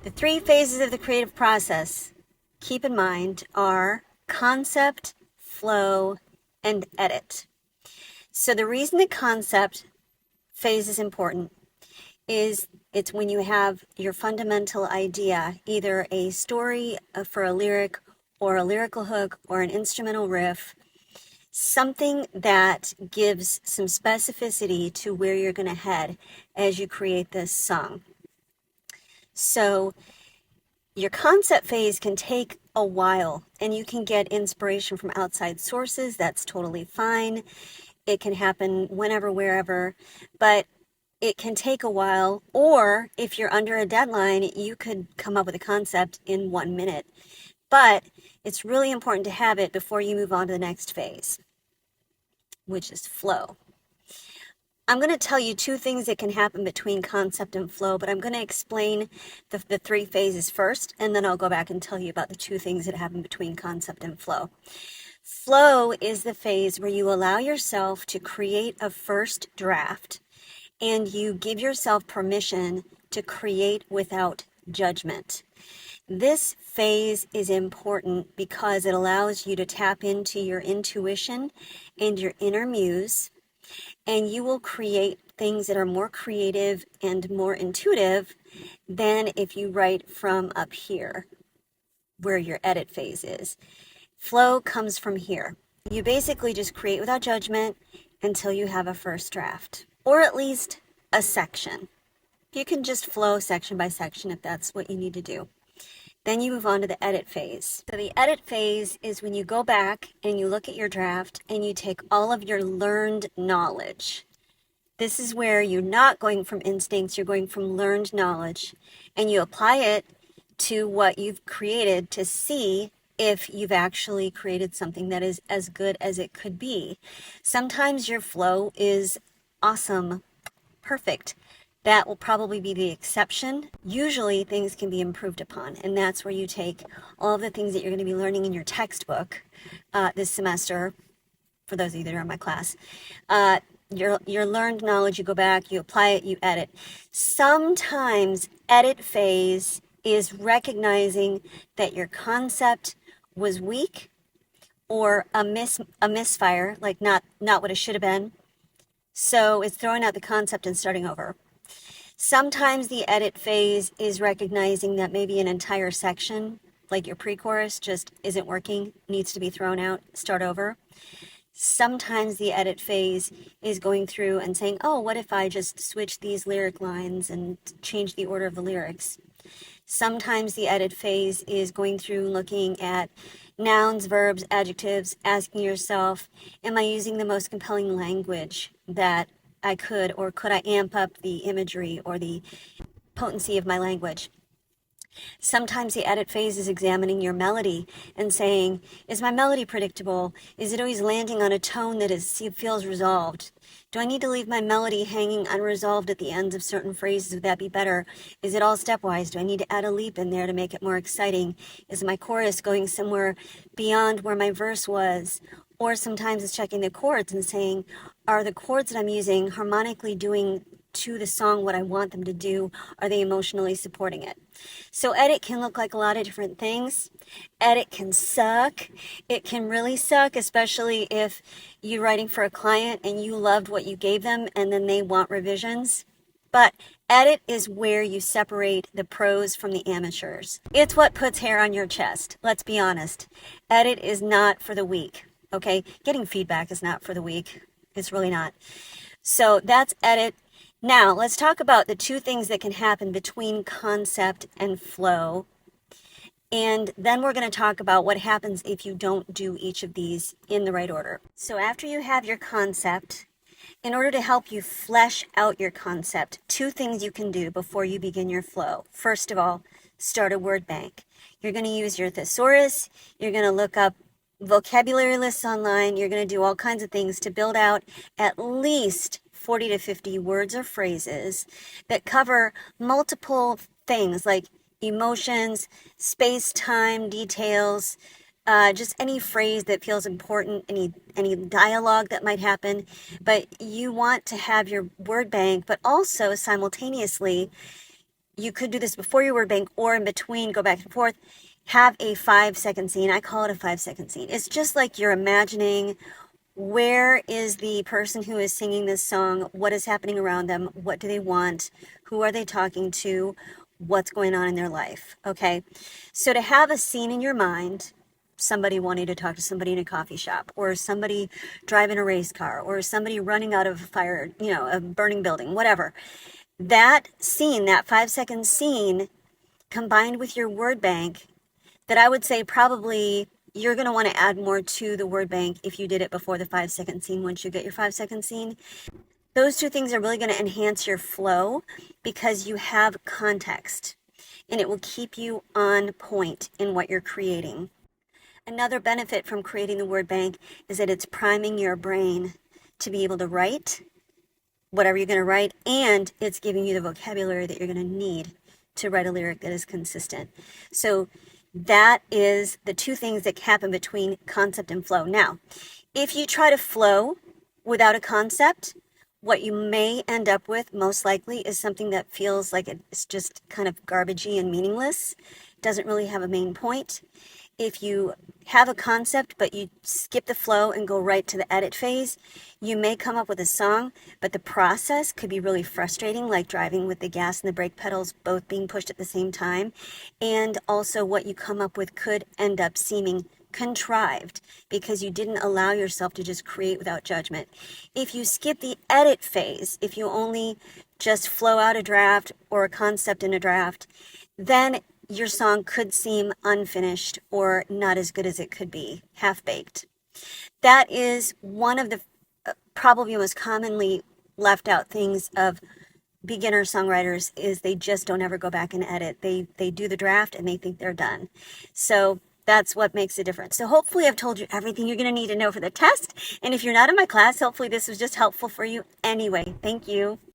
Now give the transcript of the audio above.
The three phases of the creative process, keep in mind, are concept, flow, and edit. So the reason the concept phase is important is it's when you have your fundamental idea, either a story for a lyric or a lyrical hook or an instrumental riff, something that gives some specificity to where you're going to head as you create this song. So your concept phase can take a while, and you can get inspiration from outside sources. That's totally fine. It can happen whenever, wherever, but it can take a while. Or if you're under a deadline, you could come up with a concept in 1 minute. But it's really important to have it before you move on to the next phase, which is flow. I'm going to tell you two things that can happen between concept and flow, but I'm going to explain the three phases first, and then I'll go back and tell you about the two things that happen between concept and flow. Flow is the phase where you allow yourself to create a first draft, and you give yourself permission to create without judgment. This phase is important because it allows you to tap into your intuition and your inner muse, and you will create things that are more creative and more intuitive than if you write from up here, where your edit phase is. Flow comes from here. You basically just create without judgment until you have a first draft, or at least a section. You can just flow section by section if that's what you need to do. Then you move on to the edit phase. So the edit phase is when you go back and you look at your draft and you take all of your learned knowledge. This is where you're not going from instincts, you're going from learned knowledge, and you apply it to what you've created to see if you've actually created something that is as good as it could be. Sometimes your flow is awesome, perfect. That will probably be the exception. Usually things can be improved upon, and that's where you take all of the things that you're going to be learning in your textbook this semester, for those of you that are in my class. Your learned knowledge, you go back, you apply it, you edit. Sometimes edit phase is recognizing that your concept was weak or a misfire, like not what it should have been. So it's throwing out the concept and starting over. Sometimes the edit phase is recognizing that maybe an entire section, like your pre-chorus, just isn't working, needs to be thrown out, start over. Sometimes the edit phase is going through and saying, oh, what if I just switch these lyric lines and change the order of the lyrics? Sometimes the edit phase is going through looking at nouns, verbs, adjectives, asking yourself, am I using the most compelling language that I could, or could I amp up the imagery or the potency of my language? Sometimes the edit phase is examining your melody and saying, is my melody predictable? Is it always landing on a tone that feels resolved? Do I need to leave my melody hanging unresolved at the ends of certain phrases? Would that be better? Is it all stepwise? Do I need to add a leap in there to make it more exciting? Is my chorus going somewhere beyond where my verse was? Or sometimes it's checking the chords and saying, are the chords that I'm using harmonically doing to the song what I want them to do? Are they emotionally supporting it? So edit can look like a lot of different things. Edit can suck. It can really suck, especially if you're writing for a client and you loved what you gave them and then they want revisions. But edit is where you separate the pros from the amateurs. It's what puts hair on your chest. Let's be honest. Edit is not for the weak. Okay? Getting feedback is not for the weak. It's really not. So that's edit. Now, let's talk about the two things that can happen between concept and flow. And then we're going to talk about what happens if you don't do each of these in the right order. So after you have your concept, in order to help you flesh out your concept, two things you can do before you begin your flow. First of all, start a word bank. You're going to use your thesaurus. You're going to look up vocabulary lists online. You're going to do all kinds of things to build out at least 40 to 50 words or phrases that cover multiple things like emotions, space-time details, just any phrase that feels important, any dialogue that might happen. But you want to have your word bank, but also simultaneously you could do this before your word bank or in between, go back and forth. Have a 5-second scene. I call it a 5-second scene. It's just like you're imagining, where is the person who is singing this song? What is happening around them? What do they want? Who are they talking to? What's going on in their life? Okay. So to have a scene in your mind, somebody wanting to talk to somebody in a coffee shop, or somebody driving a race car, or somebody running out of a fire, a burning building, whatever. That scene, that 5-second scene, combined with your word bank, that I would say probably you're going to want to add more to the word bank if you did it before the 5-second scene. Once you get your 5-second scene, those two things are really going to enhance your flow because you have context and it will keep you on point in what you're creating. Another benefit from creating the word bank is that it's priming your brain to be able to write whatever you're going to write, and it's giving you the vocabulary that you're going to need to write a lyric that is consistent. So that is the two things that happen between concept and flow. Now, if you try to flow without a concept, what you may end up with most likely is something that feels like it's just kind of garbagey and meaningless. Doesn't really have a main point. If you have a concept but you skip the flow and go right to the edit phase, you may come up with a song, but the process could be really frustrating, like driving with the gas and the brake pedals both being pushed at the same time. And also what you come up with could end up seeming contrived because you didn't allow yourself to just create without judgment. If you skip the edit phase, if you only just flow out a draft or a concept in a draft, then your song could seem unfinished or not as good as it could be, half-baked. That is one of the probably most commonly left out things of beginner songwriters is they just don't ever go back and edit. They do the draft and they think they're done. So that's what makes a difference. So hopefully I've told you everything you're going to need to know for the test. And if you're not in my class, hopefully this was just helpful for you anyway. Thank you.